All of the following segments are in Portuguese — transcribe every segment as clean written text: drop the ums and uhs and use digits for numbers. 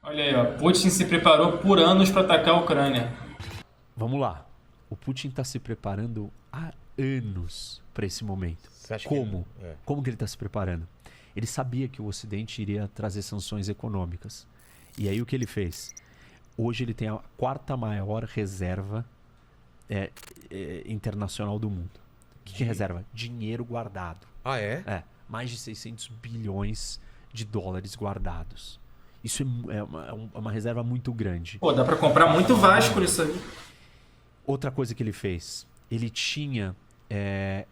Olha aí, ó. Putin se preparou por anos para atacar a Ucrânia. Vamos lá. O Putin está se preparando há anos para esse momento. Você acha Como? que... É. Como que ele está se preparando? Ele sabia que o Ocidente iria trazer sanções econômicas. E aí o que ele fez? Hoje ele tem a quarta maior reserva internacional do mundo. O que é reserva? Dinheiro guardado. Ah, é? É, mais de 600 bilhões de dólares guardados. Isso é uma reserva muito grande. Pô, dá para comprar muito Vasco nisso aí. Outra coisa que ele fez, ele tinha,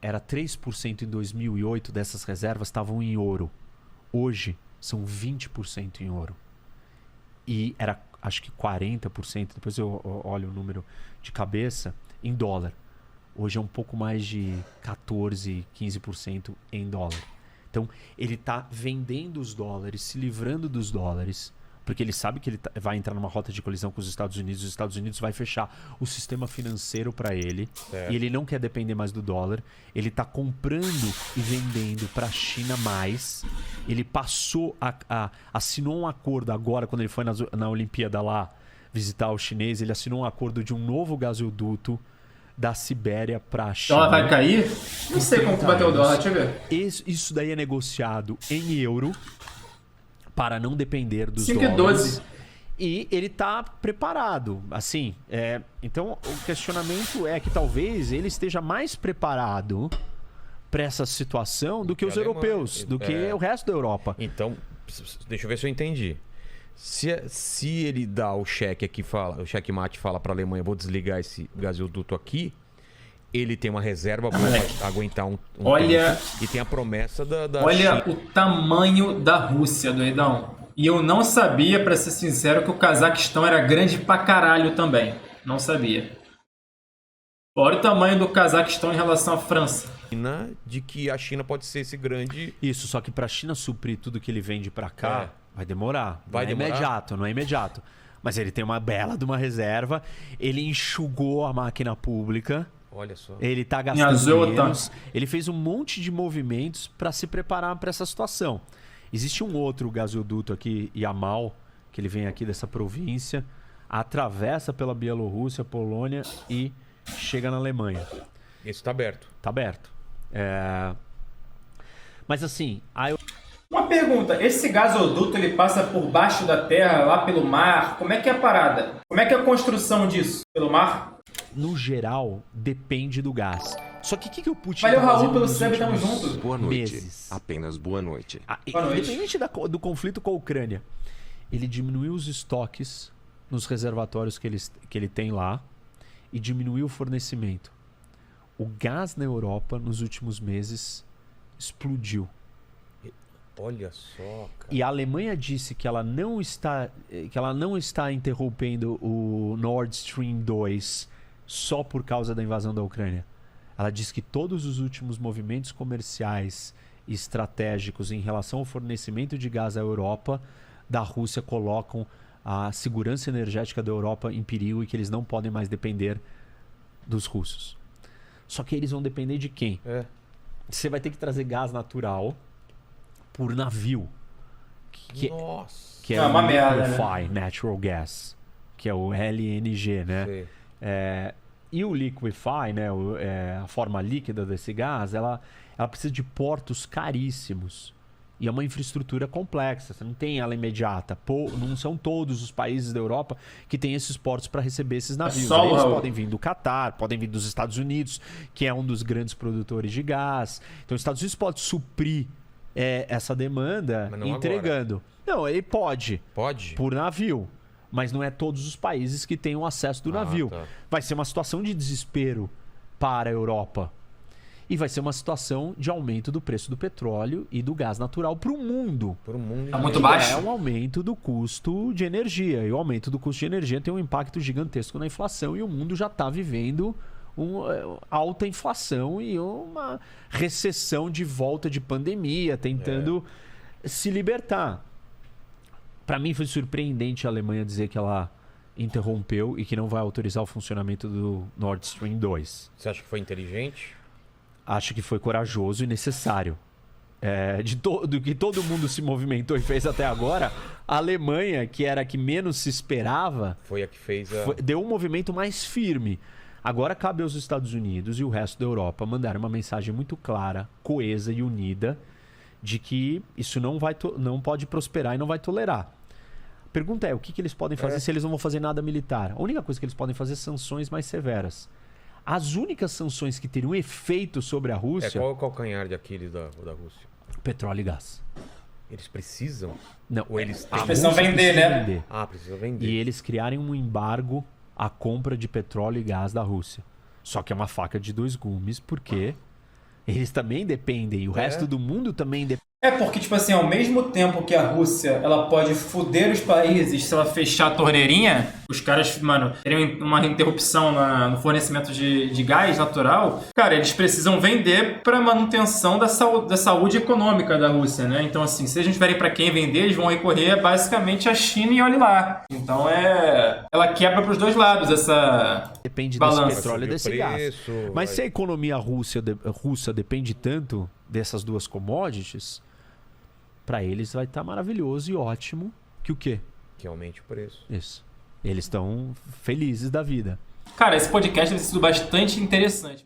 era 3% em 2008 dessas reservas estavam em ouro. Hoje são 20% em ouro. E era, acho que 40%, depois eu olho o número de cabeça, em dólar. Hoje é um pouco mais de 14%, 15% em dólar. Então, ele está vendendo os dólares, se livrando dos dólares, porque ele sabe que ele vai entrar numa rota de colisão com os Estados Unidos vai fechar o sistema financeiro para ele, e ele não quer depender mais do dólar. Ele está comprando e vendendo para a China mais. Ele passou assinou um acordo agora, quando ele foi na Olimpíada lá visitar o chinês, ele assinou um acordo de um novo gasoduto da Sibéria para a China. O dólar vai cair? Não sei como que vai ter o dólar, deixa eu ver. Isso daí é negociado em euro para não depender dos 5,12. dólares. E ele está preparado. Assim, então o questionamento é que talvez ele esteja mais preparado para essa situação do que os europeus, do que o resto da Europa. Então, deixa eu ver se eu entendi. Se ele dá o cheque aqui, o cheque mate fala para a Alemanha, vou desligar esse gasoduto aqui, ele tem uma reserva para aguentar um Olha, tempo, e tem a promessa da olha China. o tamanho da Rússia, doidão. E eu não sabia, para ser sincero, que o Cazaquistão era grande pra caralho também. Não sabia. Olha o tamanho do Cazaquistão em relação à França. De que a China pode ser esse grande... Isso, só que para a China suprir tudo que ele vende para cá, vai demorar. Vai demorar? Não é imediato. Mas ele tem uma bela de uma reserva. Ele enxugou a máquina pública. Olha só. Ele tá Em gastando Azul, menos. Ele fez um monte de movimentos para se preparar para essa situação. Existe um outro gasoduto aqui, Yamal, que ele vem aqui dessa província, atravessa pela Bielorrússia, Polônia e chega na Alemanha. Esse tá aberto. Tá aberto. Mas assim, Uma pergunta, esse gasoduto ele passa por baixo da terra, lá pelo mar? Como é que é a parada? Como é que é a construção disso? Pelo mar? no geral, depende do gás. Só que o que o Putin Valeu, tá Raul, fazendo pelo nos sub, tamo últimos junto. Boa noite. meses? Apenas boa noite. Boa noite. Independente do conflito com a Ucrânia, ele diminuiu os estoques nos reservatórios que ele tem lá e diminuiu o fornecimento. O gás na Europa, nos últimos meses, explodiu. Olha só, cara. E a Alemanha disse que ela não está interrompendo o Nord Stream 2 só por causa da invasão da Ucrânia. Ela disse que todos os últimos movimentos comerciais e estratégicos em relação ao fornecimento de gás à Europa da Rússia colocam a segurança energética da Europa em perigo e que eles não podem mais depender dos russos. Só que eles vão depender de quem? Você vai ter que trazer gás natural por navio. Nossa. Que é uma o merda, Liquefy Natural Gas, que é o LNG, né? Sei. E o Liquefy, né, a forma líquida desse gás, ela precisa de portos caríssimos. E é uma infraestrutura complexa, você não tem ela imediata. Não são todos os países da Europa que têm esses portos para receber esses navios. só o Eles Raul. podem vir do Catar, podem vir dos Estados Unidos, que é um dos grandes produtores de gás. Então os Estados Unidos podem suprir essa demanda Mas não entregando. Não, ele pode. Pode? Por navio. Mas não é todos os países que têm o acesso do navio. Tá. Vai ser uma situação de desespero para a Europa. E vai ser uma situação de aumento do preço do petróleo e do gás natural para o mundo. Por um mundo. Tá muito Que baixo? É um aumento do custo de energia. E o aumento do custo de energia tem um impacto gigantesco na inflação. E o mundo já está vivendo uma alta inflação e uma recessão de volta de pandemia, tentando se libertar. Para mim foi surpreendente a Alemanha dizer que ela interrompeu e que não vai autorizar o funcionamento do Nord Stream 2. Você acha que foi inteligente? Acho que foi corajoso e necessário. do que todo mundo se movimentou e fez até agora, a Alemanha, que era a que menos se esperava, Foi a que fez deu um movimento mais firme. Agora cabe aos Estados Unidos e o resto da Europa mandar uma mensagem muito clara, coesa e unida de que isso não pode prosperar e não vai tolerar. A pergunta é, o que eles podem fazer se eles não vão fazer nada militar? A única coisa que eles podem fazer é sanções mais severas. As únicas sanções que teriam efeito sobre a Rússia... Qual é o calcanhar de Aquiles da Rússia? Petróleo e gás. Eles precisam? Não, Ou eles têm? Eles precisam vender, né? Vender. Precisam vender. E eles criarem um embargo à compra de petróleo e gás da Rússia. Só que é uma faca de dois gumes, porque eles também dependem, e o resto do mundo também depende. Porque, tipo assim, ao mesmo tempo que a Rússia, ela pode foder os países se ela fechar a torneirinha, os caras, mano, teriam uma interrupção no fornecimento de gás natural, cara, eles precisam vender para manutenção da saúde econômica da Rússia, né? Então, assim, se eles não tiverem para quem vender, eles vão recorrer basicamente à China e olhe lá. Então, ela quebra pros dois lados essa Depende balança. desse petróleo e desse gás. Mas se a economia russa depende tanto dessas duas commodities, para eles vai estar maravilhoso e ótimo que o quê? Que aumente o preço. Isso. Eles estão felizes da vida. Cara, esse podcast tem sido bastante interessante.